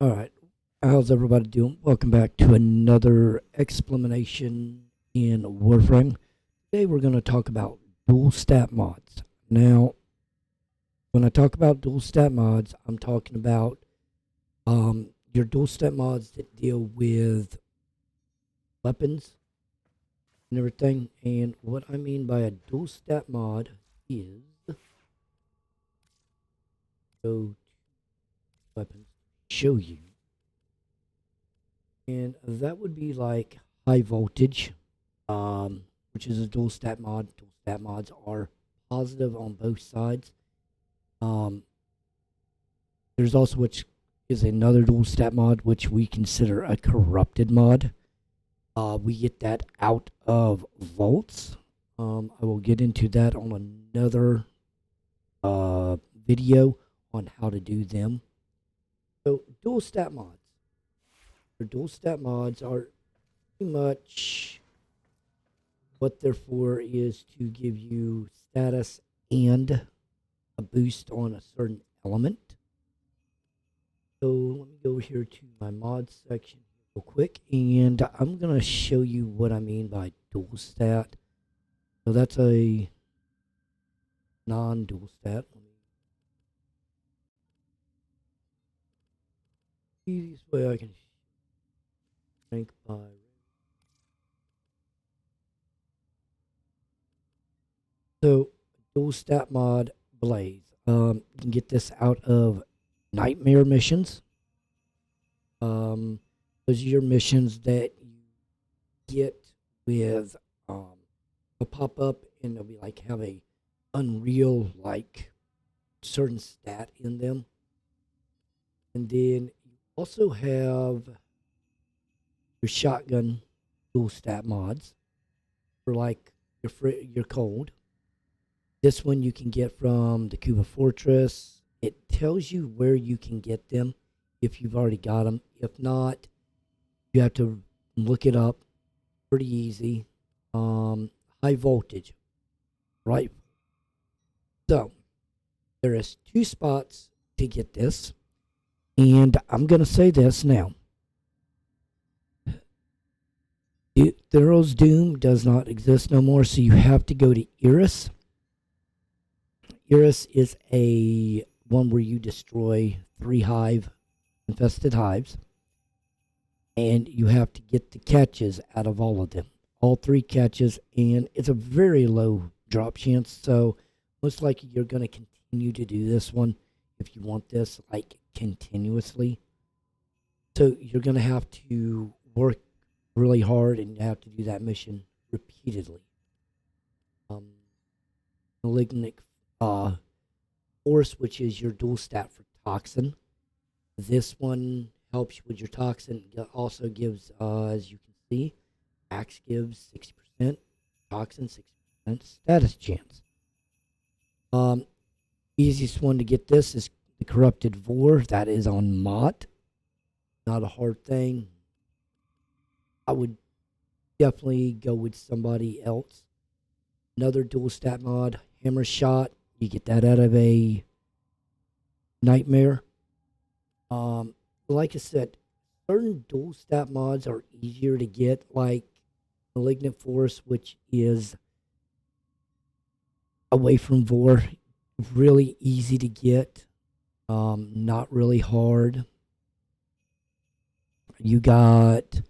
All right. How's everybody doing? Welcome back to another explanation in Warframe. Today we're going to talk about dual stat mods. Now, when I talk about dual stat mods, I'm talking about your dual stat mods that deal with weapons and everything. And what I mean by a dual stat mod is go to weapons, show you. And that would be like high voltage, which is a dual stat mod. Dual stat mods are positive on both sides. Um, there's also which is another dual stat mod, which we consider a corrupted mod. We get that out of vaults. I will get into that on another video on how to do them. So dual stat mods. Your dual stat mods are pretty much what they're for is to give you status and a boost on a certain element. So let me go over here to my mod section real quick, and I'm going to show you what I mean by dual stat. So that's a non-dual stat. Easiest way I can rank by so dual stat mod Blaze. You can get this out of nightmare missions. Those are your missions that you get with a pop up and they'll be like have a unreal like certain stat in them. And then you also have your shotgun dual stat mods for like your cold. This one you can get from the Cuba Fortress. It tells you where you can get them if you've already got them. If not, you have to look it up. Pretty easy. High voltage, right? So there is 2 spots to get this, and I'm gonna say this now. Theros Doom does not exist no more, so you have to go to Iris. Iris is a one where you destroy 3 infested hives, and you have to get the catches out of all of them, all 3 catches, and it's a very low drop chance. So most likely you're going to continue to do this one if you want this like continuously. So you're going to have to work really hard and you have to do that mission repeatedly. Malignant Force, which is your dual stat for toxin. This one helps you with your toxin. It also gives, as you can see, Axe gives 60%, toxin 60% status chance. Easiest one to get this is the corrupted Vor. That is on Mott. Not a hard thing. I would definitely go with somebody else. Another dual stat mod, Hammer Shot. You get that out of a nightmare. Like I said, certain dual stat mods are easier to get, like Malignant Force, which is away from Vor. Really easy to get. Not really hard. You got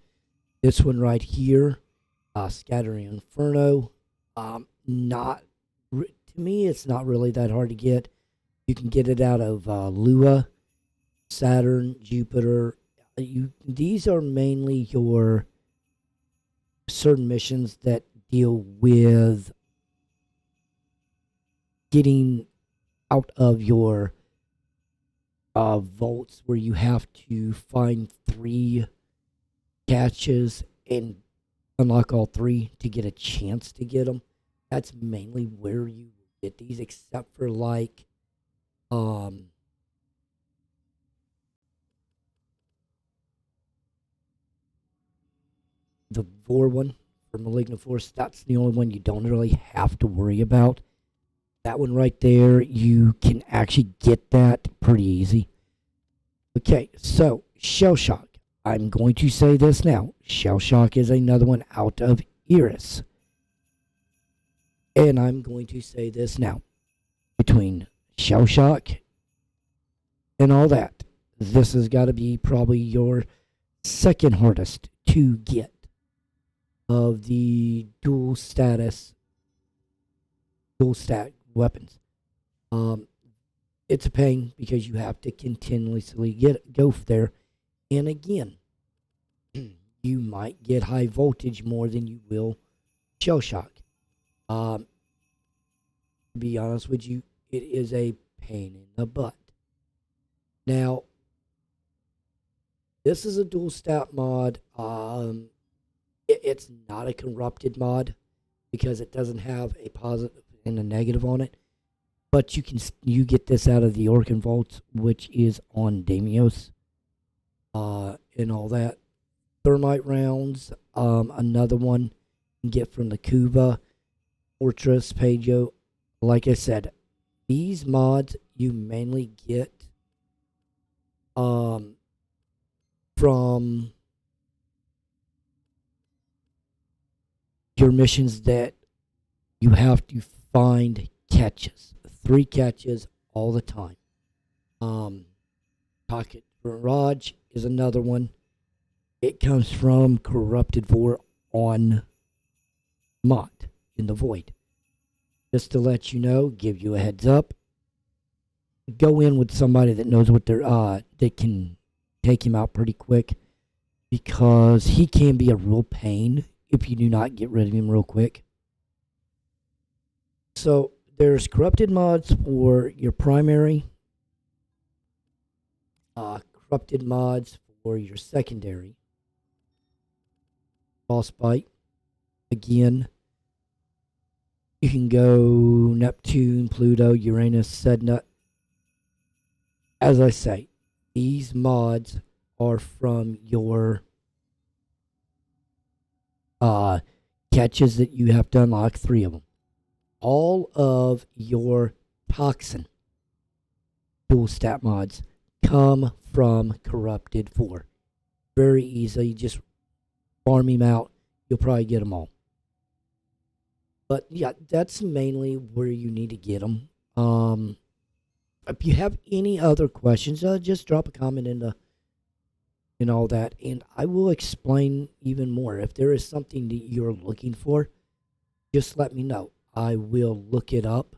this one right here, Scattering Inferno. Not to me, it's not really that hard to get. You can get it out of Lua, Saturn, Jupiter. These are mainly your certain missions that deal with getting out of your vaults where you have to find 3 catches and unlock all 3 to get a chance to get them. That's mainly where you get these, except for like the Vor one for Malignant Force. That's the only one you don't really have to worry about. That one right there, you can actually get that pretty easy. Okay, so Shell Shock. I'm going to say this now. Shell Shock is another one out of Iris. And I'm going to say this now. Between Shell Shock and all that, this has got to be probably your second hardest to get of the dual stat weapons. It's a pain because you have to continuously go there. And again, you might get high voltage more than you will shell shock. To be honest with you, it is a pain in the butt. Now, this is a dual stat mod. It's not a corrupted mod because it doesn't have a positive and a negative on it. But you get this out of the Orkan Vault, which is on Damios, and all that. Thermite rounds, another one you can get from the Kuva, Fortress, Pago. Like I said, these mods you mainly get from your missions that you have to find catches. 3 catches all the time. Pocket Barrage is another one. It comes from Corrupted Vor on Mott in the Void. Just to let you know, give you a heads up. Go in with somebody that knows what they're that can take him out pretty quick, because he can be a real pain if you do not get rid of him real quick. So there's corrupted mods for your primary, corrupted mods for your secondary. Frostbite. Again, you can go Neptune, Pluto, Uranus, Sedna. As I say, these mods are from your catches that you have to unlock, 3 of them. All of your toxin dual stat mods come from Corrupted 4. Very easy. Just farm him out. You'll probably get them all. But yeah, that's mainly where you need to get them. If you have any other questions, just drop a comment in and all that, and I will explain even more. If there is something that you're looking for, just let me know. I will look it up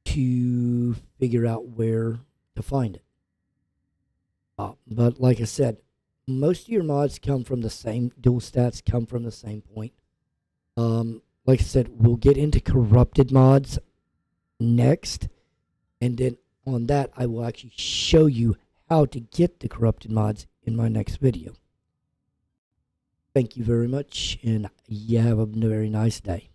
to figure out where to find it. But like I said, most of your mods come from the same, dual stats come from the same point. Like I said, we'll get into corrupted mods next, and then on that, I will actually show you how to get the corrupted mods in my next video. Thank you very much, and you have a very nice day.